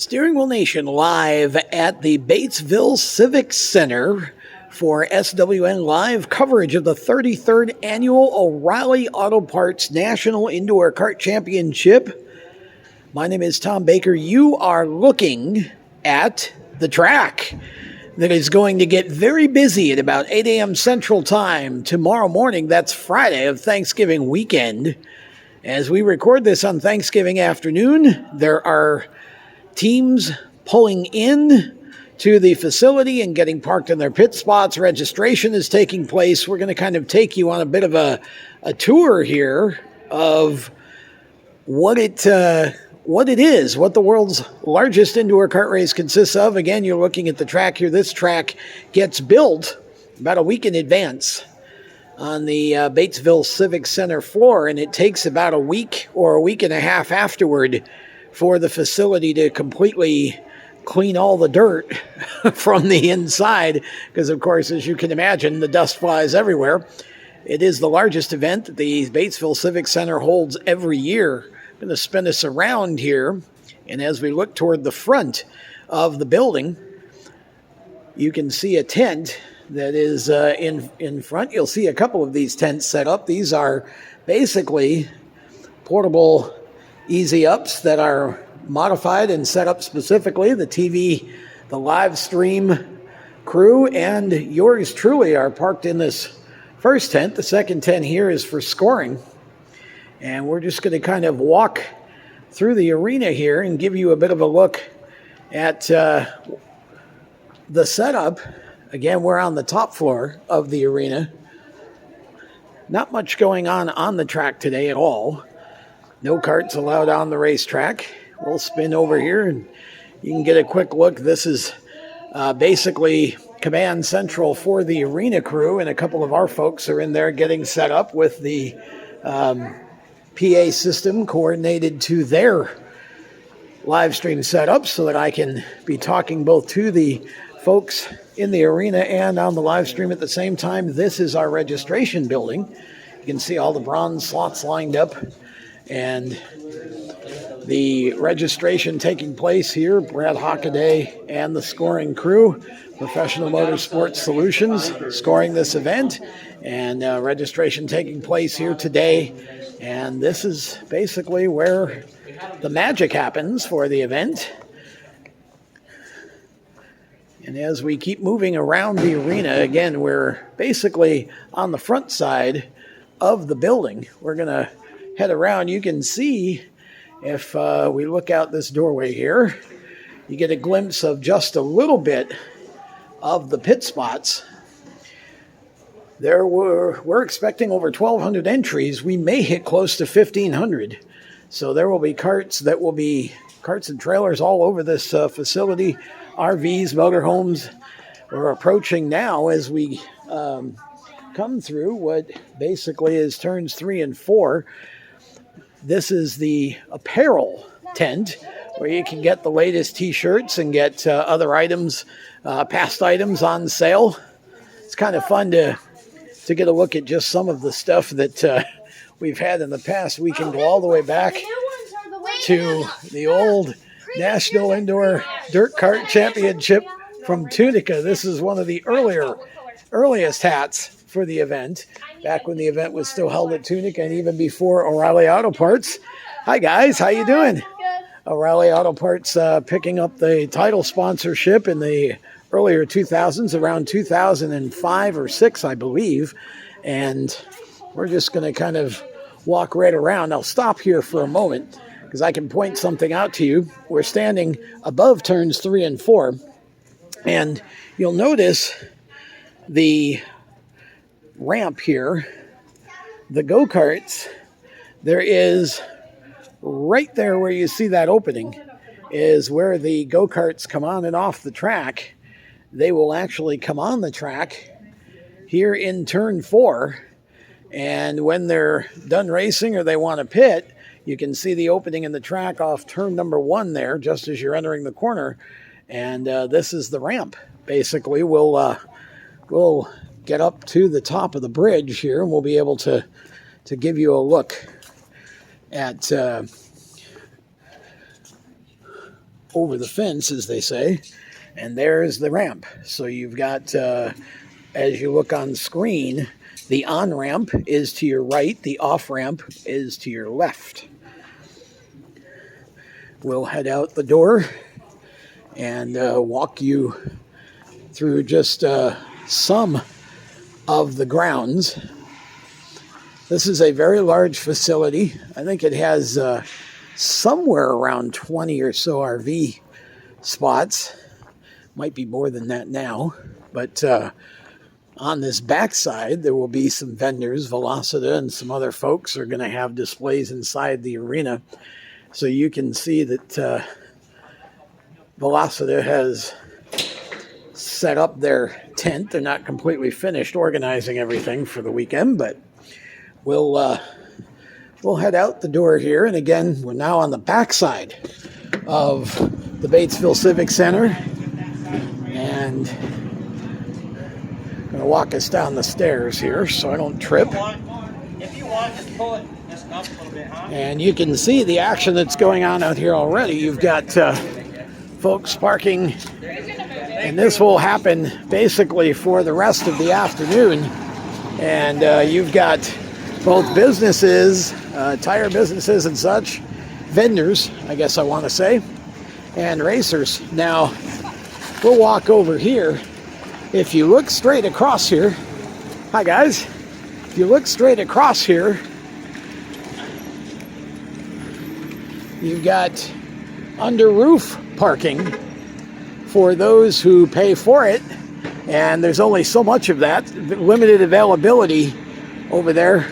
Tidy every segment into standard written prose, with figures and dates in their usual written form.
Steering Wheel Nation live at the Batesville Civic Center for SWN live coverage of the 33rd Annual O'Reilly Auto Parts National Indoor Kart Championship. My name is Tom Baker. You are looking at the track that is going to get very busy at about 8 a.m. Central Time tomorrow morning. That's Friday of Thanksgiving weekend. As we record this on Thanksgiving afternoon, there are teams pulling in to the facility and getting parked in their pit spots. Registration is taking place. We're going to kind of take you on a bit of a tour here of what it is, what the world's largest indoor kart race consists of. Again, you're looking at the track here. This track gets built about a week in advance on the Batesville Civic Center floor, and it takes about a week or a week and a half afterward for the facility to completely clean all the dirt from the inside, because, of course, as you can imagine, the dust flies everywhere. It is the largest event that the Batesville Civic Center holds every year. I'm going to spin us around here, and as we look toward the front of the building, you can see a tent that is in front. You'll see a couple of these tents set up. These are basically portable easy ups that are modified and set up specifically. The TV, the live stream crew, and yours truly are parked in this first tent. The second tent here is for scoring. And we're just going to kind of walk through the arena here and give you a bit of a look at the setup. Again, we're on the top floor of the arena. Not much going on the track today at all. No karts allowed on the racetrack. We'll spin over here and you can get a quick look. This is basically command central for the arena crew, and a couple of our folks are in there getting set up with the PA system coordinated to their live stream setup so that I can be talking both to the folks in the arena and on the live stream at the same time. This is our registration building. You can see all the bronze slots lined up and the registration taking place here. Brad Hockaday and the scoring crew, Professional Motorsports Solutions, scoring this event, and registration taking place here today. And this is basically where the magic happens for the event. And as we keep moving around the arena, again, we're basically on the front side of the building. We're going to head around. You can see, if we look out this doorway here, you get a glimpse of just a little bit of the pit spots. We're expecting over 1,200 entries. We may hit close to 1,500. So there will be carts and trailers all over this facility. RVs, motorhomes. We're approaching now as we come through what basically is turns 3 and 4. This is the apparel tent where you can get the latest t-shirts and get other items, past items on sale. It's kind of fun to get a look at just some of the stuff that we've had in the past. We can go all the way back to the old National Indoor Dirt Kart Championship from Tunica. This is one of the earliest hats for the event, back when the event was still held at Tunica and even before O'Reilly Auto Parts. Hi guys, how you doing? Good. O'Reilly Auto Parts picking up the title sponsorship in the earlier 2000s, around 2005 or 6, I believe. And we're just going to kind of walk right around. I'll stop here for a moment because I can point something out to you. We're standing above turns 3 and 4, and you'll notice the ramp here, the go-karts. There is right there where you see that opening is where the go-karts come on and off the track. They will actually come on the track here in turn 4, and when they're done racing or they want to pit, you can see the opening in the track off turn number 1 there, just as you're entering the corner. And this is the ramp. Basically, we'll get up to the top of the bridge here, and we'll be able to give you a look at over the fence, as they say, and there's the ramp. So you've got, as you look on screen, the on-ramp is to your right, the off-ramp is to your left. We'll head out the door and walk you through just some of the grounds. This is a very large facility. I think it has somewhere around 20 or so RV spots. Might be more than that now, but on this backside, there will be some vendors. Velocita and some other folks are going to have displays inside the arena. So you can see that Velocita has set up their tent. They're not completely finished organizing everything for the weekend, but we'll head out the door here. And again, we're now on the backside of the Batesville Civic Center. And I'm going to walk us down the stairs here so I don't trip. If you want, just pull it just up a little bit, huh? And you can see the action that's going on out here already. You've got folks parking, and this will happen basically for the rest of the afternoon. And you've got both businesses, tire businesses and such, vendors, I guess I want to say, and racers. Now, we'll walk over here. If you look straight across here, hi guys, if you look straight across here, you've got under roof parking for those who pay for it, and there's only so much of that, limited availability over there.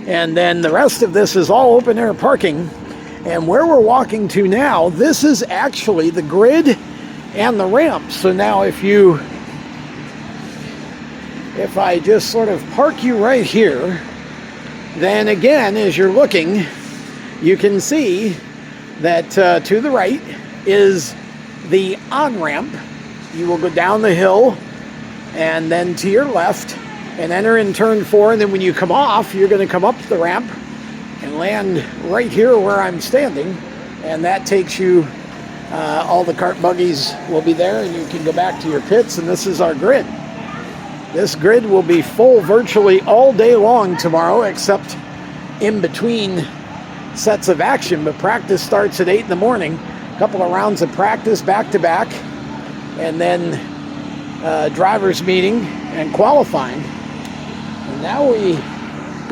And then the rest of this is all open air parking. And where we're walking to now, this is actually the grid and the ramp. So now if I just sort of park you right here, then again, as you're looking, you can see that to the right is the on-ramp. You will go down the hill and then to your left and enter in turn 4. And then when you come off, you're going to come up the ramp and land right here where I'm standing. And that takes you, all the cart buggies will be there and you can go back to your pits. And this is our grid. This grid will be full virtually all day long tomorrow, except in between sets of action. But practice starts at 8 in the morning. A couple of rounds of practice back to back. And then driver's meeting and qualifying. And now we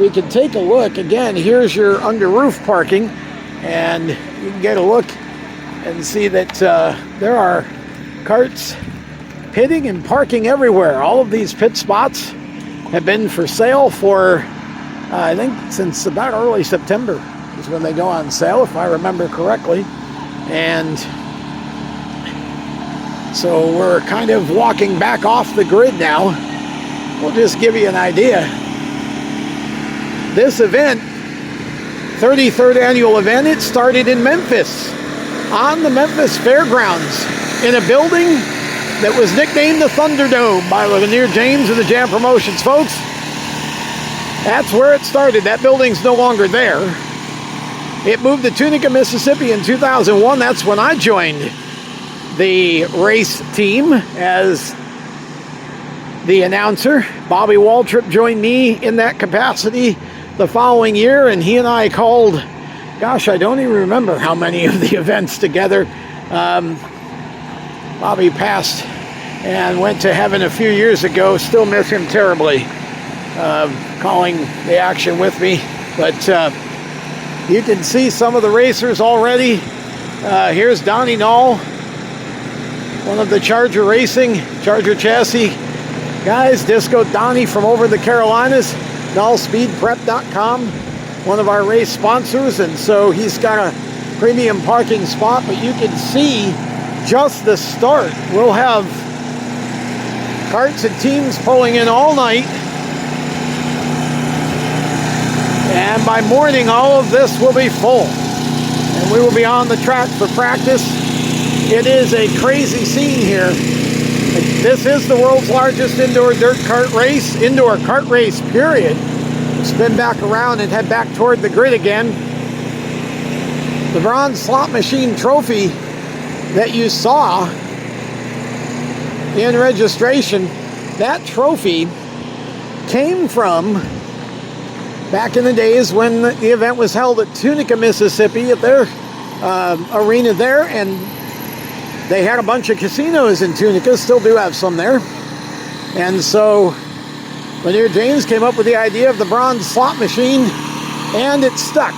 can take a look. Again, here's your under roof parking. And you can get a look and see that there are carts pitting and parking everywhere. All of these pit spots have been for sale for, I think, since about early September is when they go on sale, if I remember correctly. And so we're kind of walking back off the grid now. We'll just give you an idea. This event, 33rd annual event, it started in Memphis, on the Memphis Fairgrounds, in a building that was nicknamed the Thunderdome by Lanier James of the Jam Promotions, folks. That's where it started. That building's no longer there. It moved to Tunica, Mississippi in 2001. That's when I joined the race team as the announcer. Bobby Waltrip joined me in that capacity the following year, and he and I called, gosh, I don't even remember how many of the events together. Bobby passed and went to heaven a few years ago. Still miss him terribly, calling the action with me. But you can see some of the racers already. Here's Donnie Knoll, one of the Charger chassis guys. Disco Donnie from over the Carolinas. NullSpeedPrep.com, one of our race sponsors. And so he's got a premium parking spot, but you can see just the start. We'll have carts and teams pulling in all night. And by morning, all of this will be full. And we will be on the track for practice. It is a crazy scene here. This is the world's largest indoor kart race, period. Spin back around and head back toward the grid again. The Bronze Slot Machine Trophy that you saw in registration, that trophy came from back in the days when the event was held at Tunica, Mississippi, at their arena there, and they had a bunch of casinos in Tunica, still do have some there. And so Lanier James came up with the idea of the bronze slot machine, and it stuck.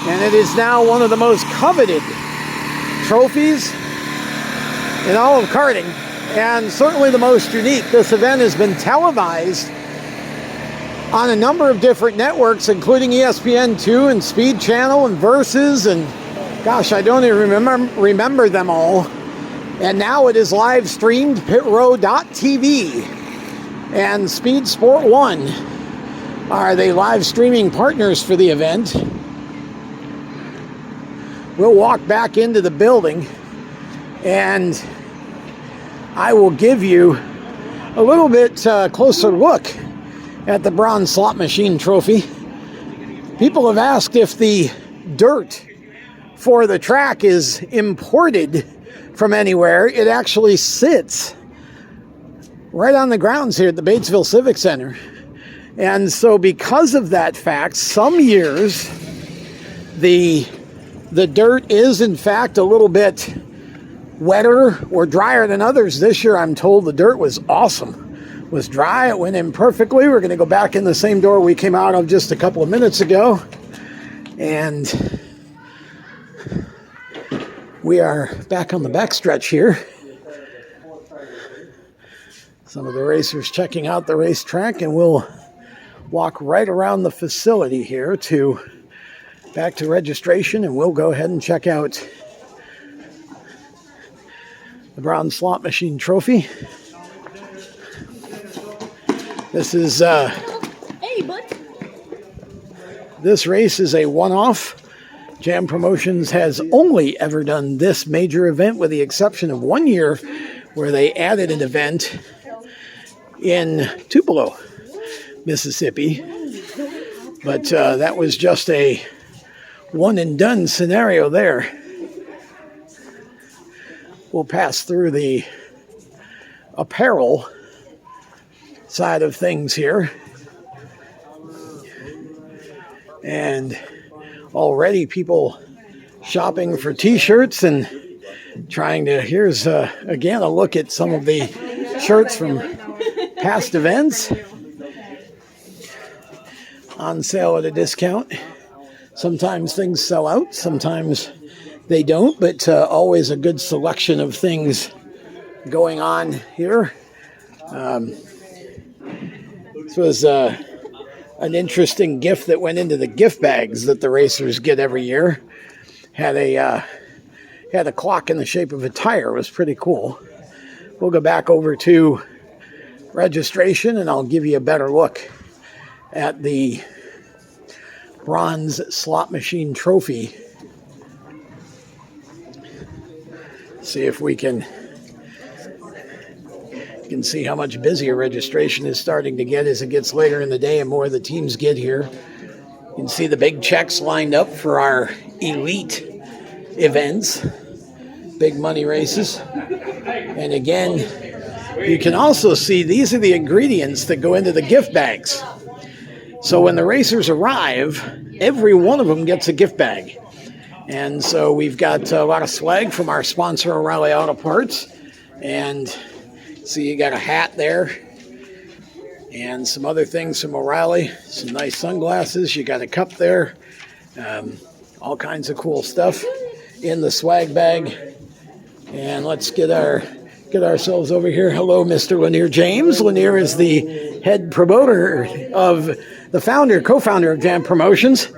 And it is now one of the most coveted trophies in all of karting, and certainly the most unique. This event has been televised on a number of different networks, including ESPN2 and Speed Channel and Versus, and gosh, I don't even remember them all. And now it is live streamed. PitRow.tv and Speed Sport 1 are the live streaming partners for the event. We'll walk back into the building and I will give you a little bit closer look at the bronze slot machine trophy. People have asked if the dirt for the track is imported from anywhere. It actually sits right on the grounds here at the Batesville Civic Center. And so because of that fact, some years the dirt is in fact a little bit wetter or drier than others. This year I'm told the dirt was awesome. It was dry, it went in perfectly. We're going to go back in the same door we came out of just a couple of minutes ago. And we are back on the backstretch here. Some of the racers checking out the racetrack, and we'll walk right around the facility here to back to registration, and we'll go ahead and check out the bronze slot machine trophy. This is hey, bud. This race is a one-off. Jam Promotions has only ever done this major event, with the exception of 1 year where they added an event in Tupelo, Mississippi. But that was just a one-and-done scenario there. We'll pass through the apparel side of things here. And already people shopping for t-shirts and trying to, here's again a look at some of the shirts from past events on sale at a discount. Sometimes things sell out, sometimes they don't, but always a good selection of things going on here. This was an interesting gift that went into the gift bags that the racers get every year. Had a clock in the shape of a tire. It was pretty cool. We'll go back over to registration, and I'll give you a better look at the bronze slot machine trophy. See if we can see how much busier registration is starting to get as it gets later in the day and more of the teams get here. You can see the big checks lined up for our elite events, big money races. And again, you can also see these are the ingredients that go into the gift bags. So when the racers arrive, every one of them gets a gift bag. And so we've got a lot of swag from our sponsor, O'Reilly Auto Parts. And see, you got a hat there and some other things from O'Reilly, some nice sunglasses. You got a cup there, all kinds of cool stuff in the swag bag. And let's get ourselves over here. Hello, Mr. Lanier James. Lanier is the head promoter of the co-founder of Jam Promotions.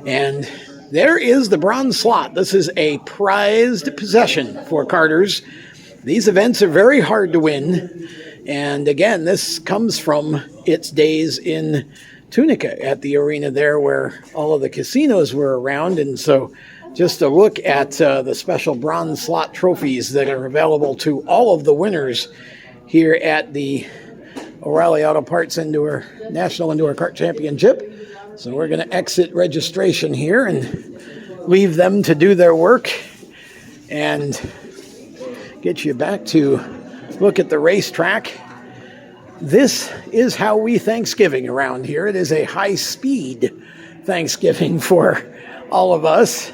And there is the bronze slot. This is a prized possession for karters. These events are very hard to win. And again, this comes from its days in Tunica at the arena there where all of the casinos were around. And so just a look at the special bronze slot trophies that are available to all of the winners here at the O'Reilly Auto Parts National Indoor Kart Championship. So we're going to exit registration here and leave them to do their work. And get you back to look at the racetrack. This is how we Thanksgiving around here. It is a high-speed Thanksgiving for all of us.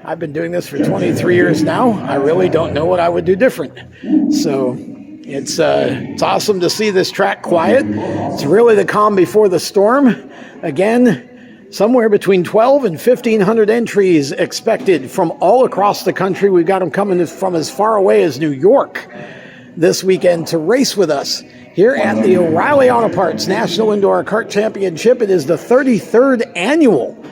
I've been doing this for 23 years now. I really don't know what I would do different. So it's awesome to see this track quiet. It's really the calm before the storm. Again, somewhere between 12 and 1,500 entries expected from all across the country. We've got them coming from as far away as New York this weekend to race with us here at the O'Reilly Auto Parts National Indoor Kart Championship. It is the 33rd annual,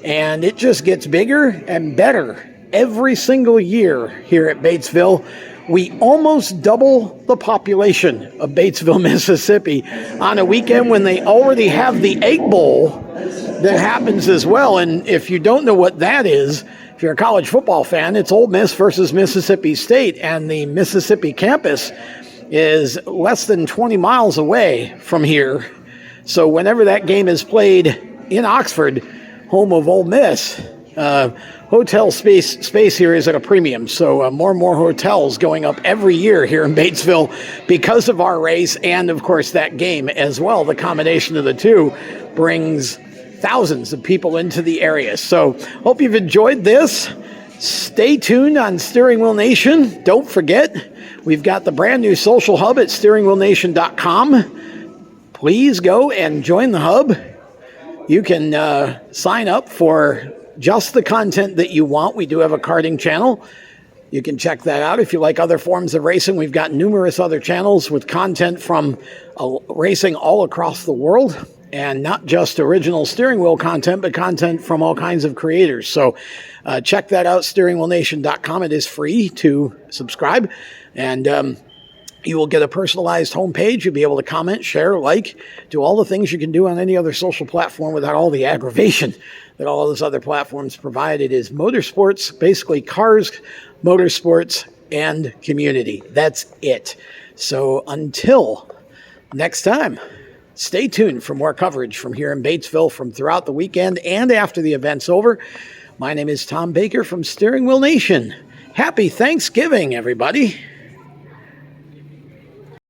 and it just gets bigger and better every single year here at Batesville. We almost double the population of Batesville, Mississippi on a weekend when they already have the Egg Bowl that happens as well. And if you don't know what that is, if you're a college football fan, it's Ole Miss versus Mississippi State, and the Mississippi campus is less than 20 miles away from here. So whenever that game is played in Oxford, home of Ole Miss, hotel space here is at a premium. So more and more hotels going up every year here in Batesville because of our race, and of course that game as well. The combination of the two brings thousands of people into the area. So hope you've enjoyed this. Stay tuned on Steering Wheel Nation. Don't forget, we've got the brand new social hub at steeringwheelnation.com. Please go and join the hub. You can sign up for just the content that you want. We do have a karting channel. You can check that out. If you like other forms of racing, we've got numerous other channels with content from racing all across the world, and not just original steering wheel content, but content from all kinds of creators. So check that out, steeringwheelnation.com. It is free to subscribe, and you will get a personalized homepage. You'll be able to comment, share, like, do all the things you can do on any other social platform without all the aggravation that all those other platforms provide. It is motorsports, basically cars, motorsports, and community. That's it. So until next time, stay tuned for more coverage from here in Batesville from throughout the weekend and after the event's over. My name is Tom Baker from Steering Wheel Nation. Happy Thanksgiving, everybody.